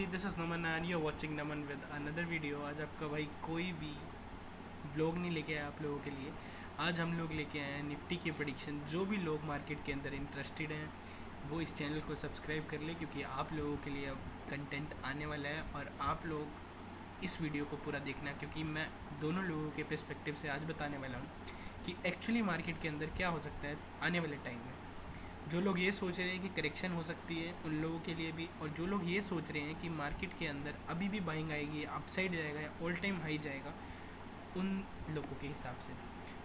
This is Naman and you are watching Naman with another video. आज आपका भाई कोई भी व्लॉग नहीं लेके आया आप लोगों के लिए। आज हम लोग लेके आए हैं निफ्टी की प्रेडिक्शन। जो भी लोग मार्केट के अंदर इंटरेस्टेड हैं वो इस चैनल को सब्सक्राइब कर ले, क्योंकि आप लोगों के लिए अब कंटेंट आने वाला है और आप लोग इस वीडियो को पूरा देखना, क्योंकि मैं दोनों लोगों के पर्सपेक्टिव से आज बताने वाला हूँ कि एक्चुअली मार्केट के अंदर क्या हो सकता है आने वाले टाइम में। जो लोग ये सोच रहे हैं कि करेक्शन हो सकती है उन लोगों के लिए भी, और जो लोग ये सोच रहे हैं कि मार्केट के अंदर अभी भी बाइंग आएगी, अपसाइड जाएगा या ऑल टाइम हाई जाएगा, उन लोगों के हिसाब से।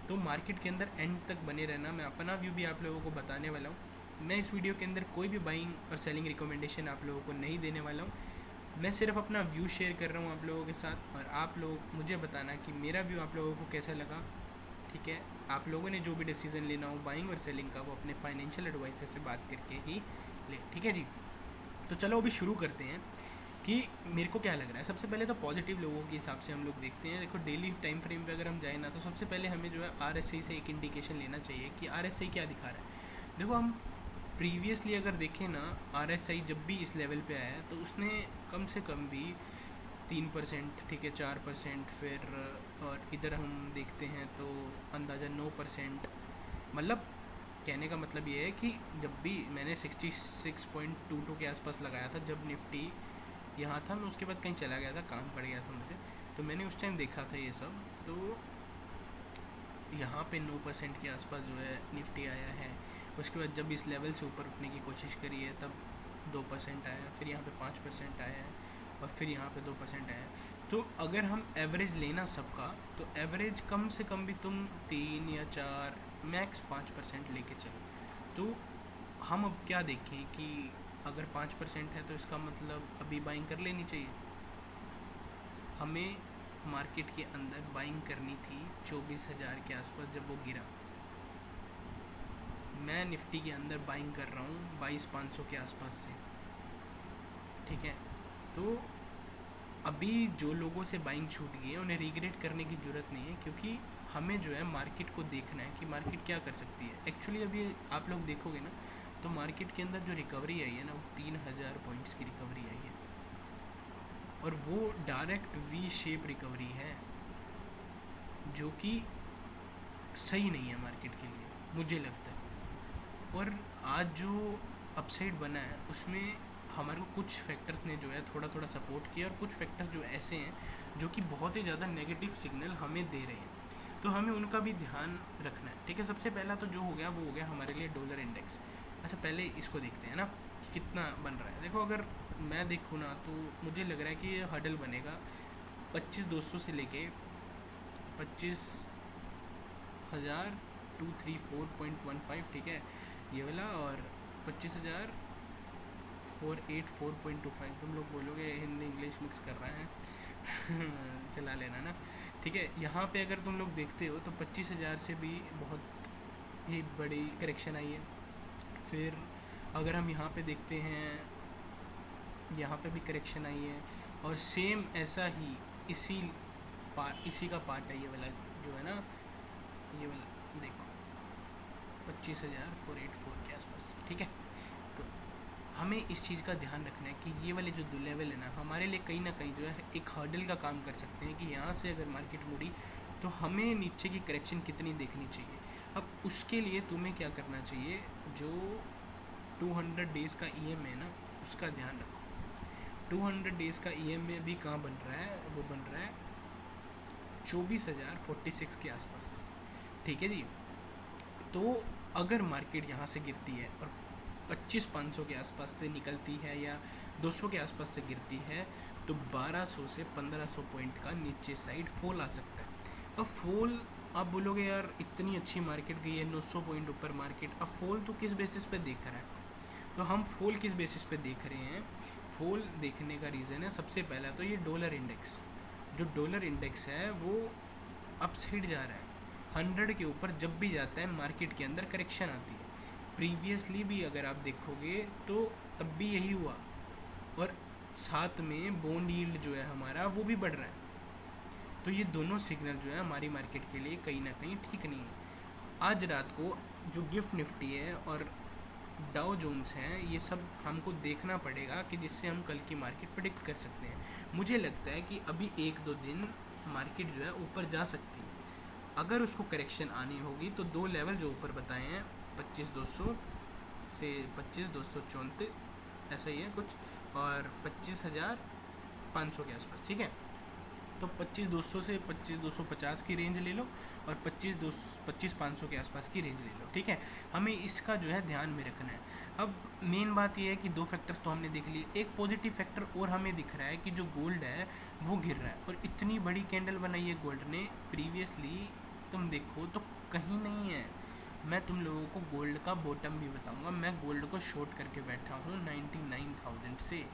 तो मार्केट के अंदर एंड तक बने रहना। मैं अपना व्यू भी आप लोगों को बताने वाला हूँ। मैं इस वीडियो के अंदर कोई भी बाइंग और सेलिंग रिकमेंडेशन आप लोगों को नहीं देने वाला हूँ। मैं सिर्फ अपना व्यू शेयर कर रहा हूँ आप लोगों के साथ, और आप लोग मुझे बताना कि मेरा व्यू आप लोगों को कैसा लगा। ठीक है, आप लोगों ने जो भी डिसीज़न लेना हो बाइंग और सेलिंग का, वो अपने फाइनेंशियल एडवाइजर से बात करके ही ले। ठीक है जी, तो चलो अभी शुरू करते हैं कि मेरे को क्या लग रहा है। सबसे पहले तो पॉजिटिव लोगों के हिसाब से हम लोग देखते हैं। देखो, डेली टाइम फ्रेम पे अगर हम जाए ना, तो सबसे पहले हमें जो है RSI से एक इंडिकेशन लेना चाहिए कि RSI क्या दिखा रहा है। देखो, हम प्रीवियसली अगर देखें ना, RSI जब भी इस लेवल पे आया तो उसने कम से कम भी 3%, ठीक है, 4%, फिर और इधर हम देखते हैं तो अंदाज़ा 9%। मतलब कहने का मतलब ये है कि जब भी मैंने 66.22 के आसपास लगाया था, जब निफ्टी यहाँ था, मैं उसके बाद कहीं चला गया था, काम पड़ गया था मुझे, तो मैंने उस टाइम देखा था ये सब। तो यहाँ पे 9% के आसपास जो है निफ्टी आया है। उसके बाद जब इस लेवल से ऊपर उठने की कोशिश करी है तब 2% आया, फिर यहाँ पे 5% आया है, और फिर यहाँ पे 2% आया है। तो अगर हम एवरेज लेना सबका, तो एवरेज कम से कम भी तुम 3 या 4 मैक्स 5% लेके चलो। तो हम अब क्या देखें कि अगर 5% है तो इसका मतलब अभी बाइंग कर लेनी चाहिए। हमें मार्केट के अंदर बाइंग करनी थी 24,000 के आसपास जब वो गिरा। मैं निफ्टी के अंदर बाइंग कर रहा हूँ 22,500 के आसपास से। ठीक है, तो अभी जो लोगों से बाइंग छूट गई है उन्हें रिग्रेट करने की ज़रूरत नहीं है, क्योंकि हमें जो है मार्केट को देखना है कि मार्केट क्या कर सकती है। एक्चुअली अभी आप लोग देखोगे ना, तो मार्केट के अंदर जो रिकवरी आई है ना, वो 3,000 पॉइंट्स की रिकवरी आई है, और वो डायरेक्ट वी शेप रिकवरी है, जो कि सही नहीं है मार्केट के लिए, मुझे लगता है। और आज जो अपसाइड बना है उसमें हमारे को कुछ फैक्टर्स ने जो है थोड़ा थोड़ा सपोर्ट किया, और कुछ फैक्टर्स जो ऐसे हैं जो कि बहुत ही ज़्यादा नेगेटिव सिग्नल हमें दे रहे हैं, तो हमें उनका भी ध्यान रखना है। ठीक है, सबसे पहला तो जो हो गया वो हो गया हमारे लिए डॉलर इंडेक्स। अच्छा, पहले इसको देखते हैं ना कि कितना बन रहा है। देखो, अगर मैं देखूँ ना तो मुझे लग रहा है कि ये हडल बनेगा 25,200 से लेके 25,234.15, ठीक है, ये वाला, और 25,484.25। तुम लोग बोलोगे हिंदी इंग्लिश मिक्स कर रहा है चला लेना ना। ठीक है, यहाँ पे अगर तुम लोग देखते हो तो 25,000 से भी बहुत ही बड़ी करेक्शन आई है। फिर अगर हम यहाँ पे देखते हैं, यहाँ पे भी करेक्शन आई है, और सेम ऐसा ही इसी का पार्ट है ये वाला जो है ना, ये वाला देखो 25,484 के आसपास। ठीक है, तो हमें इस चीज़ का ध्यान रखना है कि ये वाले जो दो लेवल है ना, हमारे लिए कहीं ना कहीं जो है एक हर्डल का काम कर सकते हैं कि यहाँ से अगर मार्केट मुड़ी तो हमें नीचे की करेक्शन कितनी देखनी चाहिए। अब उसके लिए तुम्हें क्या करना चाहिए, जो 200 डेज़ का EM है ना, उसका ध्यान रखो। 200 डेज़ का EM में भी कहाँ बन रहा है, वो बन रहा है 24,046 के आसपास। ठीक है जी, तो अगर मार्केट यहाँ से गिरती है और 25,500 के आसपास से निकलती है, या 200 के आसपास से गिरती है, तो 1200 से 1500 पॉइंट का नीचे साइड फॉल आ सकता है। अब फॉल, आप बोलोगे यार इतनी अच्छी मार्केट गई है, 900 पॉइंट ऊपर मार्केट, अब फॉल तो किस बेसिस पे देख रहा है। तो हम फॉल किस बेसिस पे देख रहे हैं, फॉल देखने का रीज़न है सबसे पहला तो ये डॉलर इंडेक्स। जो डॉलर इंडेक्स है वो अपसाइड जा रहा है। 100 के ऊपर जब भी जाता है मार्केट के अंदर करेक्शन आती है। प्रीवियसली भी अगर आप देखोगे तो तब भी यही हुआ, और साथ में बॉन्ड यील्ड जो है हमारा वो भी बढ़ रहा है। तो ये दोनों सिग्नल जो है हमारी मार्केट के लिए कहीं ना कहीं ठीक नहीं है। आज रात को जो गिफ्ट निफ्टी है और डाउ जोन्स हैं, ये सब हमको देखना पड़ेगा कि जिससे हम कल की मार्केट प्रिडिक्ट कर सकते हैं। मुझे लगता है कि अभी 1-2 दिन मार्केट जो है ऊपर जा सकती है। अगर उसको करेक्शन आनी होगी तो 2 लेवल जो ऊपर बताए हैं 25,200 से 25,234 ऐसा ही है कुछ, और 25,500 के आसपास, ठीक है। तो 25,200 से 25,250 की रेंज ले लो और 25,500 के आसपास की रेंज ले लो, ठीक है। हमें इसका जो है ध्यान में रखना है। अब मेन बात यह है कि 2 फैक्टर्स तो हमने देख लिए, एक पॉजिटिव फैक्टर और हमें दिख रहा है कि जो गोल्ड है वो गिर रहा है, और इतनी बड़ी कैंडल बनाई है गोल्ड ने प्रीवियसली, तुम देखो तो कहीं नहीं है। मैं तुम लोगों को गोल्ड का बॉटम भी बताऊंगा। मैं गोल्ड को शॉर्ट करके बैठा हूँ 99,000 से,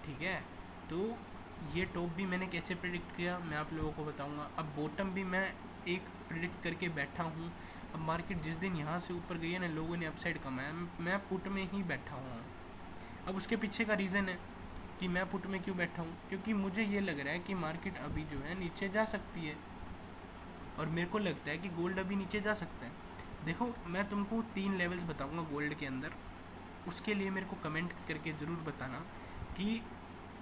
ठीक है। तो ये टॉप भी मैंने कैसे प्रिडिक्ट किया मैं आप लोगों को बताऊंगा। अब बॉटम भी मैं एक प्रिडिक्ट करके बैठा हूँ। अब मार्केट जिस दिन यहाँ से ऊपर गई है ना, लोगों ने अपसाइड कमाया, मैं पुट में ही बैठा हूँ। अब उसके पीछे का रीज़न है कि मैं पुट में क्यों बैठा हूँ, क्योंकि मुझे ये लग रहा है कि मार्केट अभी जो है नीचे जा सकती है, और मेरे को लगता है कि गोल्ड अभी नीचे जा सकता है। देखो मैं तुमको 3 लेवल्स बताऊंगा गोल्ड के अंदर, उसके लिए मेरे को कमेंट करके ज़रूर बताना कि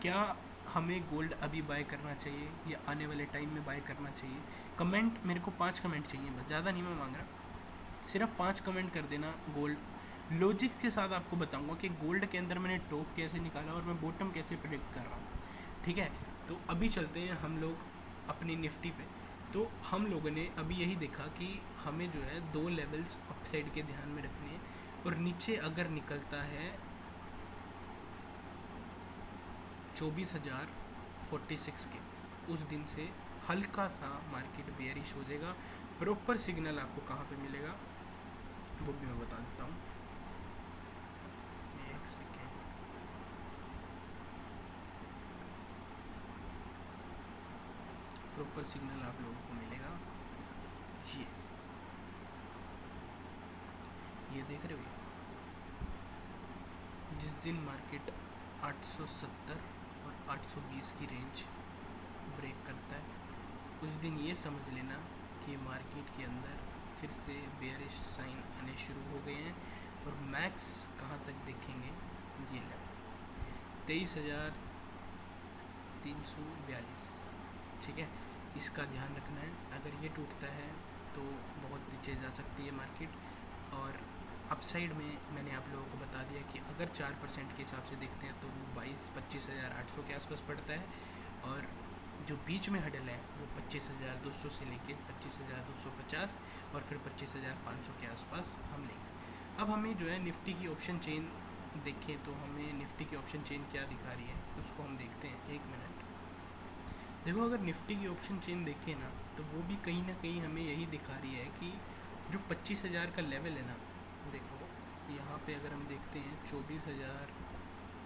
क्या हमें गोल्ड अभी बाय करना चाहिए या आने वाले टाइम में बाय करना चाहिए। कमेंट मेरे को 5 कमेंट चाहिए बस, ज़्यादा नहीं मैं मांग रहा, सिर्फ 5 कमेंट कर देना गोल्ड। लॉजिक के साथ आपको बताऊंगा कि गोल्ड के अंदर मैंने टॉप कैसे निकाला और मैं बॉटम कैसे प्रेडिक्ट कर रहा हूँ, ठीक है। तो अभी चलते हैं हम लोग अपनी निफ्टी पे। तो हम लोगों ने अभी यही देखा कि हमें जो है 2 लेवल्स अपसाइड के ध्यान में रखने हैं, और नीचे अगर निकलता है 24,046 के, उस दिन से हल्का सा मार्केट बेयरिश हो जाएगा। प्रॉपर सिग्नल आपको कहाँ पे मिलेगा वो भी मैं बता देता हूँ, एक सेकेंड। प्रॉपर सिग्नल आप लोगों को मिलेगा ये देख रहे हो, जिस दिन मार्केट 870 और 820 की रेंज ब्रेक करता है, उस दिन ये समझ लेना कि मार्केट के अंदर फिर से बेयरिश साइन आने शुरू हो गए हैं। और मैक्स कहाँ तक देखेंगे, ये लेवल 23,342, ठीक है। इसका ध्यान रखना है, अगर ये टूटता है तो बहुत नीचे जा सकती है मार्केट। और अपसाइड में मैंने आप लोगों को बता दिया कि अगर 4% के हिसाब से देखते हैं तो वो 25,800 के आसपास पड़ता है, और जो बीच में हडल है वो 25,200 से लेके 25,250 और फिर 25,500 के आसपास हम लेंगे। अब हमें जो है निफ्टी की ऑप्शन चेन देखें तो हमें निफ्टी की ऑप्शन चेन क्या दिखा रही है उसको हम देखते हैं, एक मिनट। देखो अगर निफ्टी की ऑप्शन चेन देखें ना तो वो भी कहीं ना कहीं हमें यही दिखा रही है कि जो 25,000 का लेवल है ना, देखो यहाँ पे अगर हम देखते हैं 24,000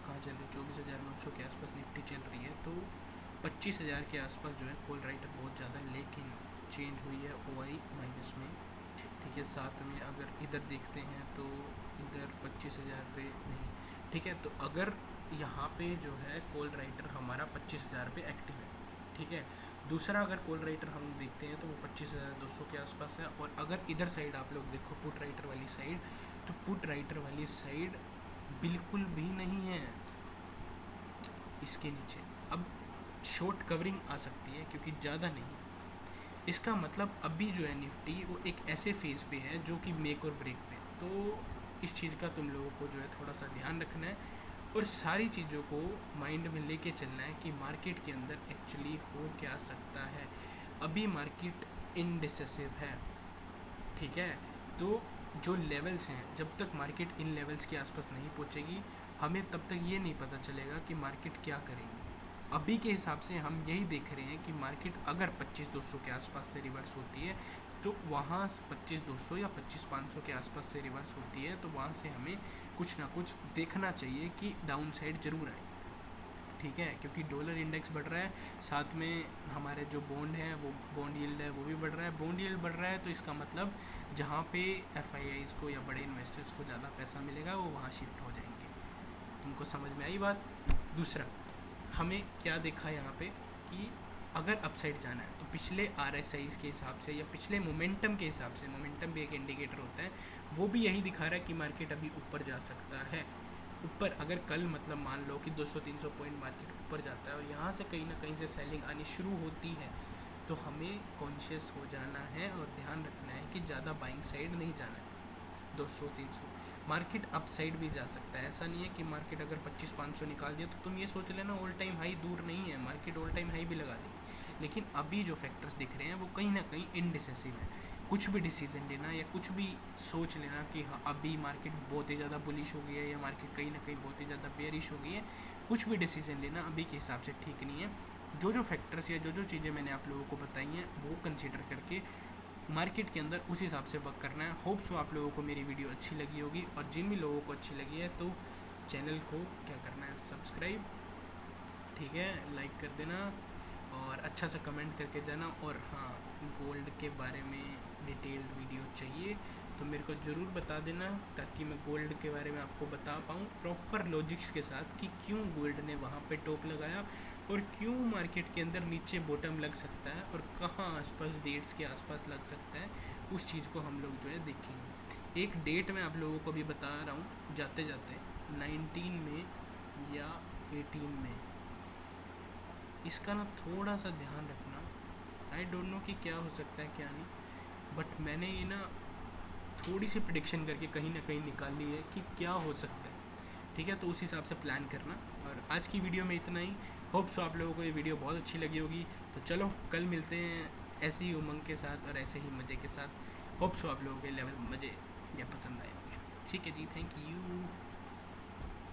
कहाँ चल रही है, 24,900 के आसपास निफ्टी चल रही है। तो 25,000 के आसपास जो है कॉल राइटर बहुत ज़्यादा, लेकिन चेंज हुई है OI माइनस में, ठीक है। साथ में अगर इधर देखते हैं तो इधर 25,000 पे नहीं, ठीक है। तो अगर यहाँ पे जो है कॉल राइटर हमारा 25,000 पे एक्टिव है, ठीक है। दूसरा अगर कॉल राइटर हम देखते हैं तो वो 25,200 के आसपास है। और अगर इधर साइड आप लोग देखो पुट राइटर वाली साइड, तो पुट राइटर वाली साइड बिल्कुल भी नहीं है इसके नीचे। अब शॉर्ट कवरिंग आ सकती है क्योंकि ज़्यादा नहीं, इसका मतलब अभी जो है निफ्टी वो एक ऐसे फेज़ पे है जो कि मेक और ब्रेक पे। तो इस चीज़ का तुम लोगों को जो है थोड़ा सा ध्यान रखना है और सारी चीज़ों को माइंड में लेके चलना है कि मार्केट के अंदर एक्चुअली हो क्या सकता है। अभी मार्केट इनडिसिसिव है, ठीक है। तो जो लेवल्स हैं, जब तक मार्केट इन लेवल्स के आसपास नहीं पहुंचेगी हमें तब तक ये नहीं पता चलेगा कि मार्केट क्या करेगी। अभी के हिसाब से हम यही देख रहे हैं कि मार्केट अगर 25,200 के आसपास से रिवर्स होती है तो वहाँ 25,200 या 25,500 के आसपास से रिवर्स होती है तो वहाँ से हमें कुछ ना कुछ देखना चाहिए कि डाउन साइड ज़रूर आए, ठीक है। क्योंकि डॉलर इंडेक्स बढ़ रहा है, साथ में हमारे जो बॉन्ड है वो बॉन्ड यील्ड है वो भी बढ़ रहा है। बॉन्ड यील्ड बढ़ रहा है तो इसका मतलब जहाँ पे FIIs को या बड़े इन्वेस्टर्स को ज़्यादा पैसा मिलेगा वो वहाँ शिफ्ट हो जाएंगे। तुमको समझ में आई बात। दूसरा हमें क्या देखा यहाँ पे कि अगर अपसाइड जाना है तो पिछले RSIs के हिसाब से या पिछले मोमेंटम के हिसाब से, मोमेंटम भी एक इंडिकेटर होता है, वो भी यही दिखा रहा है कि मार्केट अभी ऊपर जा सकता है। ऊपर अगर कल मतलब मान लो कि 200-300 पॉइंट मार्केट ऊपर जाता है और यहाँ से कहीं ना कहीं से सेलिंग आनी शुरू होती है, तो हमें कॉन्शियस हो जाना है और ध्यान रखना है कि ज़्यादा बाइंग साइड नहीं जाना है। 200-300 मार्केट अप साइड भी जा सकता है। ऐसा नहीं है कि मार्केट अगर 2500-500 निकाल दिया तो तुम ये सोच लेना ऑल टाइम हाई दूर नहीं है, मार्केट ऑल टाइम हाई भी लगा देगी। लेकिन अभी जो फैक्टर्स दिख रहे हैं वो कहीं ना कहीं इनडिसिसिव है। कुछ भी डिसीजन लेना या कुछ भी सोच लेना कि हाँ अभी मार्केट बहुत ही ज़्यादा बुलिश हो गई है या मार्केट कहीं ना कहीं बहुत ही ज़्यादा बेरिश हो गई है, कुछ भी डिसीजन लेना अभी के हिसाब से ठीक नहीं है। जो जो फैक्टर्स या जो जो चीज़ें मैंने आप लोगों को बताई हैं वो कंसिडर करके मार्केट के अंदर उस हिसाब से वर्क करना है। होप सो आप लोगों को मेरी वीडियो अच्छी लगी होगी, और जिन भी लोगों को अच्छी लगी है तो चैनल को क्या करना है, सब्सक्राइब, ठीक है, लाइक कर देना और अच्छा सा कमेंट करके जाना। और हाँ, गोल्ड के बारे में डिटेल्ड वीडियो चाहिए तो मेरे को ज़रूर बता देना, ताकि मैं गोल्ड के बारे में आपको बता पाऊँ प्रॉपर लॉजिक्स के साथ कि क्यों गोल्ड ने वहाँ पे टॉप लगाया और क्यों मार्केट के अंदर नीचे बॉटम लग सकता है और कहाँ आसपास डेट्स के आसपास लग सकता है, उस चीज़ को हम लोग जो है देखेंगे। एक डेट मैं आप लोगों को भी बता रहा हूँ जाते जाते, 19 में या 18 में, इसका ना थोड़ा सा ध्यान रखना। आई डोंट नो कि क्या हो सकता है क्या नहीं, बट मैंने ये ना थोड़ी सी प्रिडिक्शन करके कहीं ना कहीं निकाल ली है कि क्या हो सकता है, ठीक है। तो उस हिसाब से प्लान करना। और आज की वीडियो में इतना ही। होप सो आप लोगों को ये वीडियो बहुत अच्छी लगी होगी। तो चलो कल मिलते हैं ऐसे ही उमंग के साथ और ऐसे ही मज़े के साथ। होप सो आप लोगों के लेवल मज़े या पसंद आए होंगे। ठीक है जी, थैंक यू।